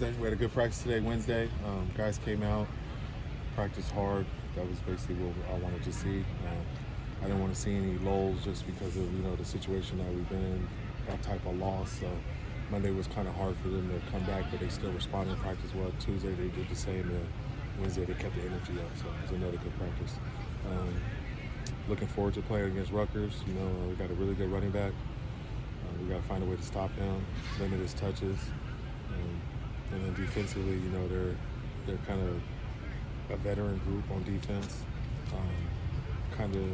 We had a good practice today, Wednesday. Guys came out, practiced hard. That was basically what I wanted to see. I didn't want to see any lulls just because of the situation that we've been in, that type of loss. So Monday was kind of hard for them to come back, but they still responded in practice well. Tuesday they did the same, and Wednesday they kept the energy up. So it was another good practice. Looking forward to playing against Rutgers. We got a really good running back. We got to find a way to stop him, limit his touches. And then defensively, they're kind of a veteran group on defense. Kind of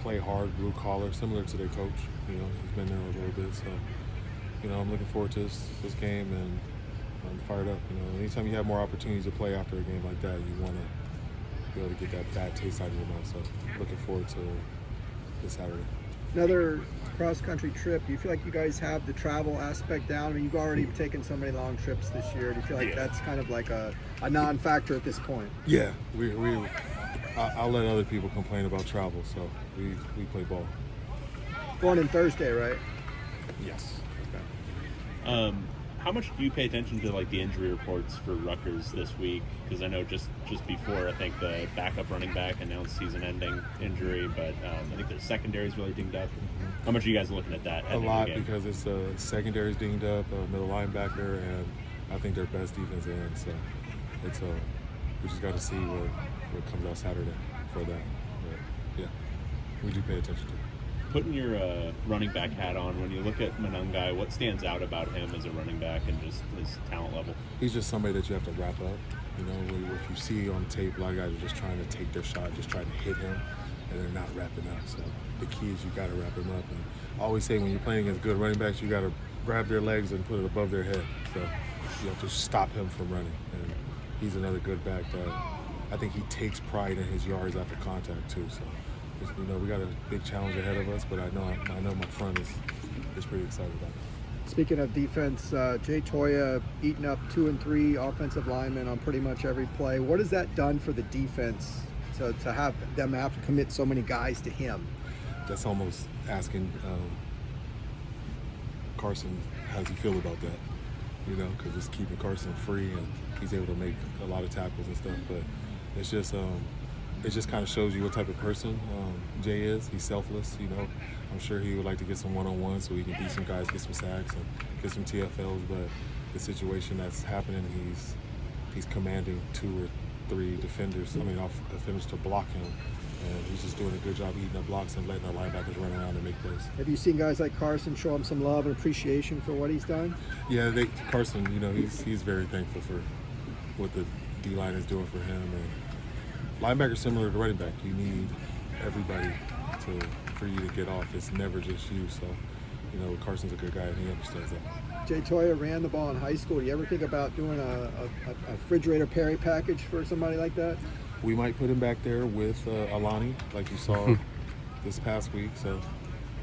play hard, blue collar, similar to their coach. He's been there a little bit. So, I'm looking forward to this game, and I'm fired up. Anytime you have more opportunities to play after a game like that, you want to be able to get that bad taste out of your mouth. So, looking forward to this Saturday. Another cross-country trip. Do you feel like you guys have the travel aspect down? I mean, you've already taken so many long trips this year. Do you feel like that's kind of like a non-factor at this point? Yeah, I'll let other people complain about travel, so we play ball. Going in Thursday, right? Yes. Okay. How much do you pay attention to the injury reports for Rutgers this week? Because I know just before, I think the backup running back announced season-ending injury, but I think their secondary is really dinged up. Mm-hmm. How much are you guys looking at that? A lot, because it's secondary's dinged up, middle linebacker, and I think their best defense end. So it's we just got to see what comes out Saturday for that. But, yeah, we do pay attention to it. Putting your running back hat on, when you look at McDannald, what stands out about him as a running back and just his talent level? He's just somebody that you have to wrap up. If you see on tape, a lot of guys are just trying to take their shot, just trying to hit him, and they're not wrapping up. So the key is you got to wrap him up. And I always say when you're playing against good running backs, you got to grab their legs and put it above their head. So you have to stop him from running. And he's another good back that I think he takes pride in his yards after contact too. So. We got a big challenge ahead of us, but I know my front is pretty excited about it. Speaking of defense, Jay Toya eating up 2 and 3 offensive linemen on pretty much every play. What has that done for the defense to have them have to commit so many guys to him? That's almost asking Carson how does he feel about that? Because it's keeping Carson free and he's able to make a lot of tackles and stuff. But it's just it just kind of shows you what type of person Jay is. He's selfless, I'm sure he would like to get some one-on-one so he can beat some guys, get some sacks, and get some TFLs. But the situation that's happening, he's commanding 2 or 3 defenders to block him. And he's just doing a good job eating up blocks and letting our linebackers run around and make plays. Have you seen guys like Carson show him some love and appreciation for what he's done? Yeah, Carson, he's very thankful for what the D-line is doing for him. And linebacker similar to running back. You need everybody for you to get off. It's never just you. So, Carson's a good guy and he understands that. Jay Toya ran the ball in high school. Do you ever think about doing a refrigerator Perry package for somebody like that? We might put him back there with Alani, like you saw this past week. So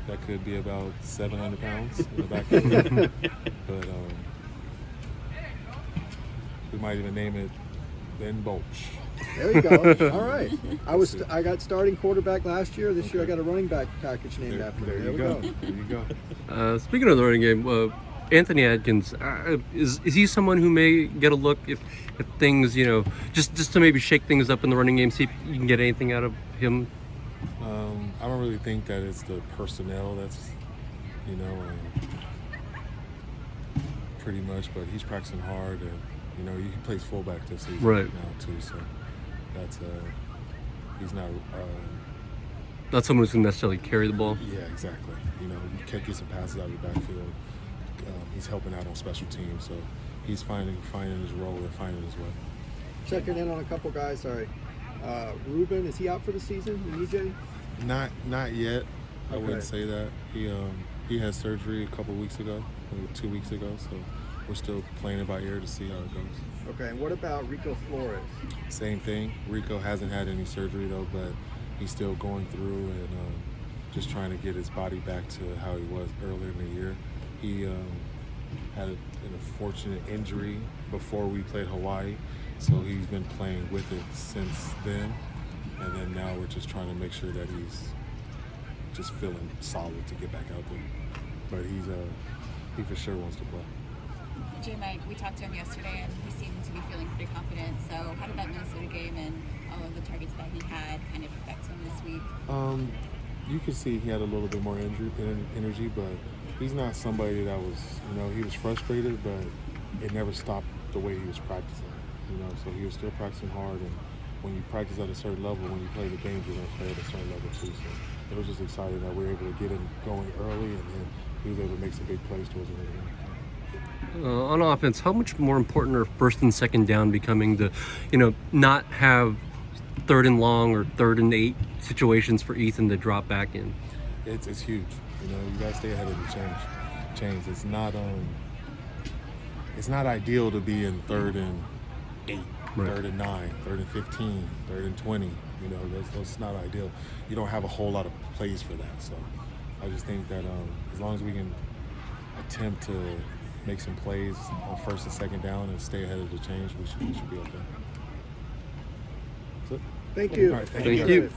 that could be about 700 pounds in the back end. But we might even name it Ben Bolch. There you go. All right. I got starting quarterback last year. This year I got a running back package named after me. There we go. There you go. Speaking of the running game, Anthony Adkins, is he someone who may get a look if things, just to maybe shake things up in the running game, see if you can get anything out of him? I don't really think that it's the personnel that's, pretty much, but he's practicing hard and, he plays fullback this season right now too, so that's he's not someone who's going to necessarily carry the ball. Yeah, exactly. You can't get some passes out of the backfield. He's helping out on special teams, so he's finding his role and finding his way. Checking in on a couple guys. Sorry, Ruben, is he out for the season? EJ? Not yet. I wouldn't say that. He had surgery a couple weeks ago, maybe 2 weeks ago, so we're still playing it by ear to see how it goes. Okay, and what about Rico Flores? Same thing. Rico hasn't had any surgery though, but he's still going through and just trying to get his body back to how he was earlier in the year. He had an unfortunate injury before we played Hawaii, so he's been playing with it since then. And then now we're just trying to make sure that he's just feeling solid to get back out there. But he for sure wants to play. J-Mike, we talked to him yesterday, and he seemed to be feeling pretty confident. So how did that Minnesota game and all of the targets that he had kind of affect him this week? You could see he had a little bit more energy, but he's not somebody that was, he was frustrated, but it never stopped the way he was practicing. So he was still practicing hard, and when you practice at a certain level, when you play the games, you're going to play at a certain level too. So it was just exciting that we were able to get him going early, and then he was able to make some big plays towards the end of the game. On offense, how much more important are first and second down becoming to, not have third and long or third and 8 situations for Ethan to drop back in? It's huge. You got to stay ahead of the change. It's not ideal to be in 3rd and 8, Right. 3rd and 9, 3rd and 15, 3rd and 20. That's not ideal. You don't have a whole lot of plays for that. So I just think that as long as we can attempt to make some plays on first and second down and stay ahead of the change, we should be okay. That's it. Thank you. All right, Thank you.